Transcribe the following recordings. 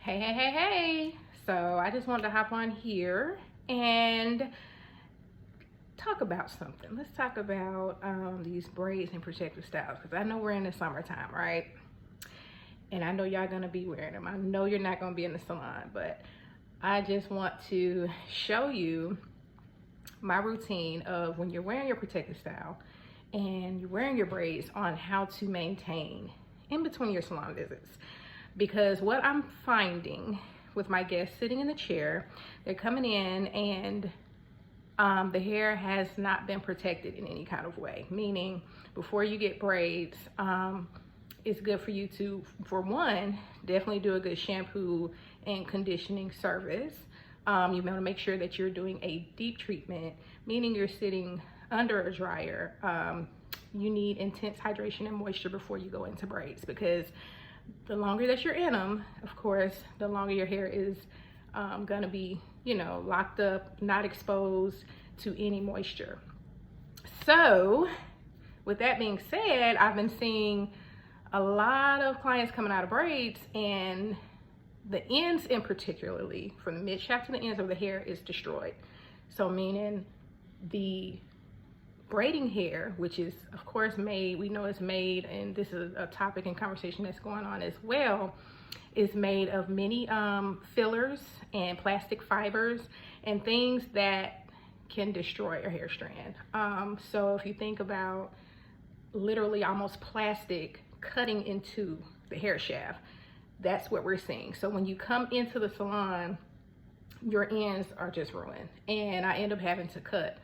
Hey. So I just wanted to hop on here and talk about something. Let's talk about these braids and protective styles, because I know we're in the summertime, right? And I know y'all gonna be wearing them. I know you're not gonna be in the salon, but I just want to show you my routine of when you're wearing your protective style and you're wearing your braids on how to maintain in between your salon visits. Because what I'm finding with my guests sitting in the chair, they're coming in and the hair has not been protected in any kind of way. Meaning, before you get braids, it's good for you to, for one, definitely do a good shampoo and conditioning service. You want to make sure that you're doing a deep treatment, meaning you're sitting under a dryer. You need intense hydration and moisture before you go into braids, because the longer that you're in them, of course, the longer your hair is gonna be, locked up, not exposed to any moisture. So with that being said, I've been seeing a lot of clients coming out of braids, and the ends in particularly, from the mid shaft to the ends of the hair, is destroyed. So meaning the braiding hair, which is of course made, we know it's made, and this is a topic and conversation that's going on as well, is made of many fillers and plastic fibers and things that can destroy a hair strand. So if you think about literally almost plastic cutting into the hair shaft, that's what we're seeing. So when you come into the salon, your ends are just ruined, and I end up having to cut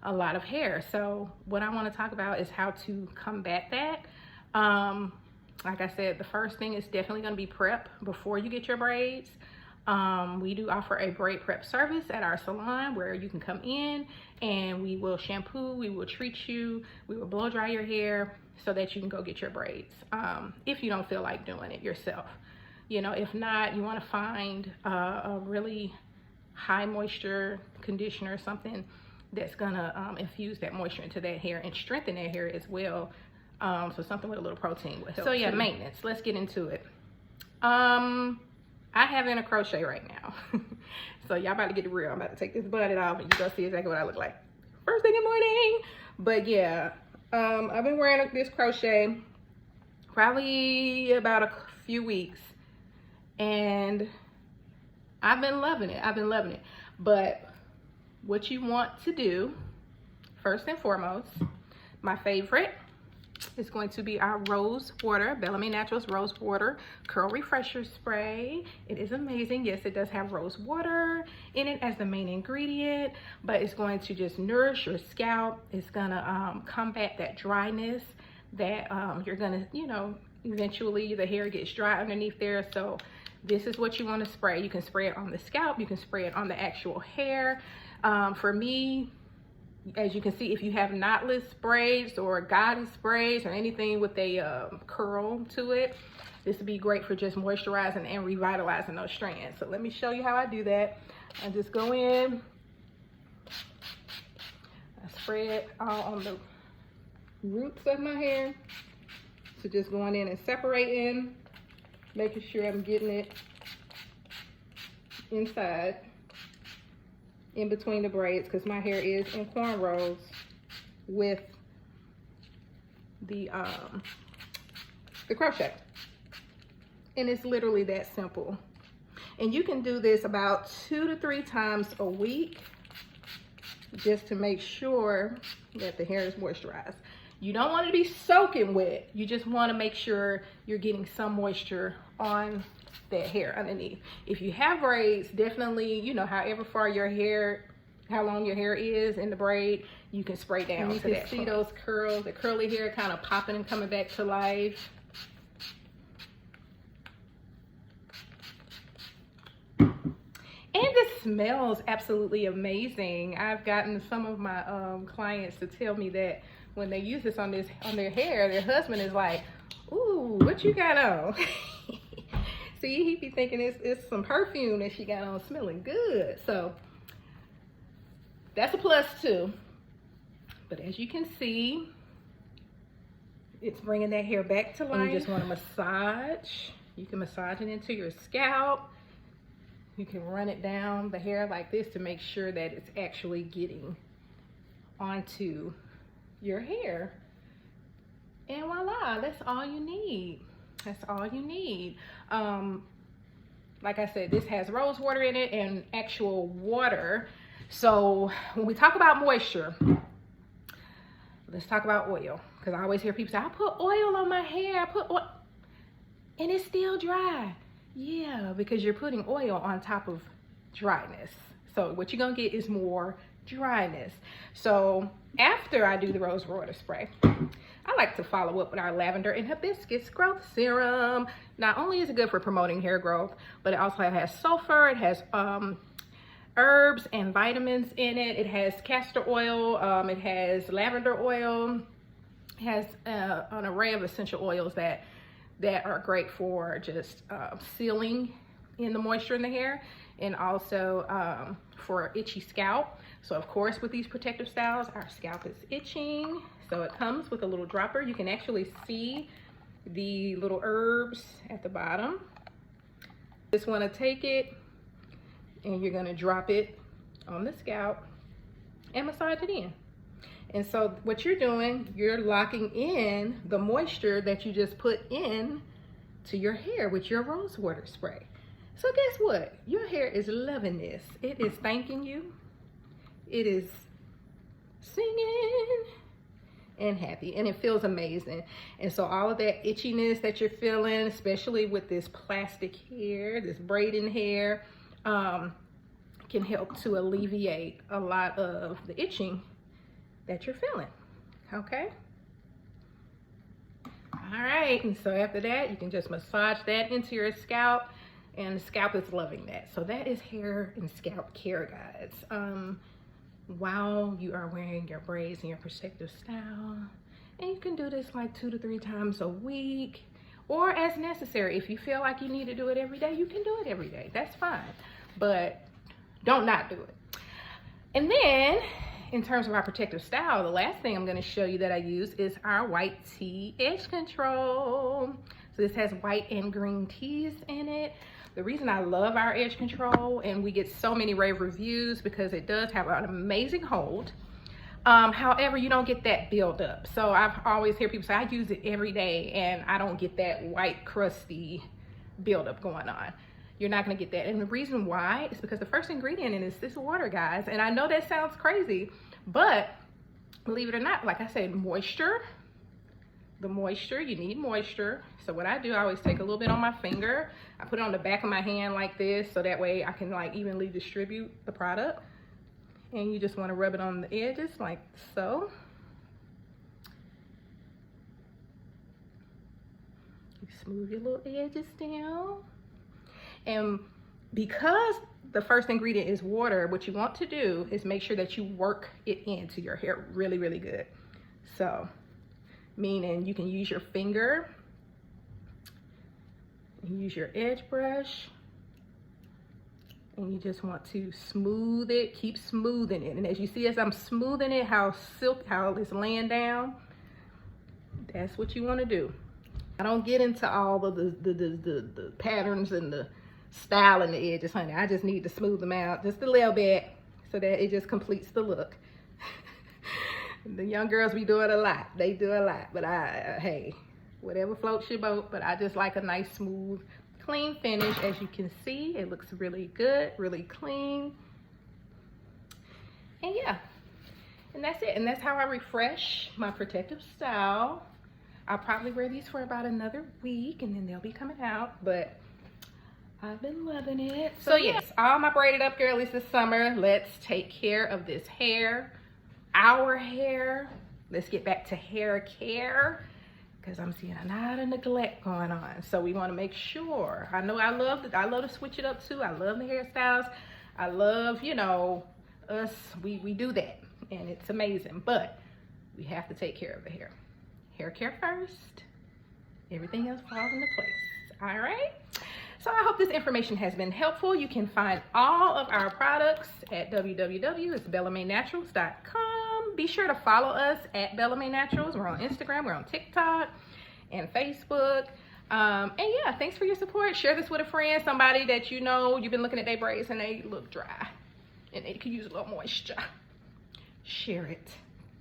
a lot of hair. So what I want to talk about is how to combat that. Like I said, the first thing is definitely going to be prep before you get your braids. We do offer a braid prep service at our salon where you can come in and we will shampoo, we will treat you, we will blow dry your hair so that you can go get your braids, if you don't feel like doing it yourself. If not, you want to find a really high moisture conditioner, something that's gonna infuse that moisture into that hair and strengthen that hair as well. So something with a little protein will help. So yeah, maintenance, let's get into it. I have in a crochet right now. So y'all about to get real. I'm about to take this bonnet off and you're gonna see exactly what I look like first thing in the morning. But yeah, I've been wearing this crochet probably about a few weeks, and I've been loving it. But what you want to do, first and foremost, my favorite is going to be our Rose Water, Bellamy Naturals Rose Water Curl Refresher Spray. It is amazing. Yes, it does have rose water in it as the main ingredient, but it's going to just nourish your scalp. It's gonna combat that dryness that you're gonna, eventually the hair gets dry underneath there. So this is what you want to spray. You can spray it on the scalp, you can spray it on the actual hair. For me, as you can see, if you have knotless braids or goddess braids or anything with a curl to it, this would be great for just moisturizing and revitalizing those strands. So let me show you how I do that. I just go in, I spray it all on the roots of my hair. So just going in and separating, making sure I'm getting it inside, in between the braids, because my hair is in cornrows with the crochet. And it's literally that simple. And you can do this about 2 to 3 times a week just to make sure that the hair is moisturized. You don't want it to be soaking wet. You just want to make sure you're getting some moisture on that hair underneath. If you have braids, definitely, however far your hair, how long your hair is in the braid, you can spray down. And you can see those curls, the curly hair kind of popping and coming back to life. And it smells absolutely amazing. I've gotten some of my clients to tell me that when they use this on their hair, their husband is like, "Ooh, what you got on?" See, he be thinking it's some perfume that she got on, smelling good. So that's a plus too. But as you can see, it's bringing that hair back to life. And you just want to massage. You can massage it into your scalp. You can run it down the hair like this to make sure that it's actually getting onto your hair. And voila, that's all you need. That's all you need. Like I said, this has rose water in it and actual water. So when we talk about moisture, let's talk about oil. Because I always hear people say, I put oil on my hair, I put oil, and it's still dry. Yeah, because you're putting oil on top of dryness. So what you're gonna get is more dryness. So after I do the rose water spray, I like to follow up with our lavender and hibiscus growth serum. Not only is it good for promoting hair growth, but it also has sulfur, it has herbs and vitamins in it. It has castor oil, it has lavender oil, it has an array of essential oils that are great for just sealing in the moisture in the hair, and also for itchy scalp. So of course with these protective styles, our scalp is itching. So it comes with a little dropper. You can actually see the little herbs at the bottom. Just want to take it and you're going to drop it on the scalp and massage it in. And so what you're doing, you're locking in the moisture that you just put in to your hair with your rose water spray. So guess what? Your hair is loving this. It is thanking you. It is singing and happy, and it feels amazing. And so all of that itchiness that you're feeling, especially with this plastic hair, this braiding hair, can help to alleviate a lot of the itching that you're feeling. Okay, all right. And so after that, you can just massage that into your scalp, and the scalp is loving that. So that is hair and scalp care, guys. While you are wearing your braids and your protective style, and you can do this like 2 to 3 times a week, or as necessary. If you feel like you need to do it every day, you can do it every day. That's fine, but don't not do it. And then in terms of our protective style, the last thing I'm going to show you that I use is our white tea edge control. So this has white and green teas in it. The reason I love our edge control, and we get so many rave reviews, because it does have an amazing hold. However, you don't get that buildup. So I've always heard people say, I use it every day and I don't get that white crusty buildup going on. You're not going to get that. And the reason why is because the first ingredient in this water, guys. And I know that sounds crazy, but believe it or not, like I said, moisture. The moisture, you need moisture. So what I do, I always take a little bit on my finger. I put it on the back of my hand like this, so that way I can like evenly distribute the product. And you just want to rub it on the edges like so. You smooth your little edges down. And because the first ingredient is water, what you want to do is make sure that you work it into your hair really, really good. So, meaning you can use your finger, use your edge brush, and you just want to smooth it, keep smoothing it. And as you see, as I'm smoothing it, how it's laying down, that's what you want to do. I don't get into all of the patterns and the style and the edges, honey. I just need to smooth them out just a little bit so that it just completes the look. The young girls be doing a lot. They do a lot, but hey, whatever floats your boat. But I just like a nice, smooth, clean finish. As you can see, it looks really good, really clean. And yeah, and that's it. And that's how I refresh my protective style. I'll probably wear these for about another week, and then they'll be coming out. But I've been loving it. So yes, all my braided up girlies this summer, let's take care of this hair. Our hair. Let's get back to hair care, because I'm seeing a lot of neglect going on. So we want to make sure. I know I love to switch it up too. I love the hairstyles. I love, you know, us. We do that, and it's amazing. But we have to take care of the hair. Hair care first. Everything else falls into place. All right. So I hope this information has been helpful. You can find all of our products at www.bellamanaturals.com. Be sure to follow us at Bella May Naturals. We're on Instagram, we're on TikTok and Facebook. And yeah, thanks for your support. Share this with a friend, somebody that you know you've been looking at their braids and they look dry and they could use a little moisture. Share it.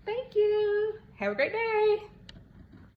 Thank you. Have a great day.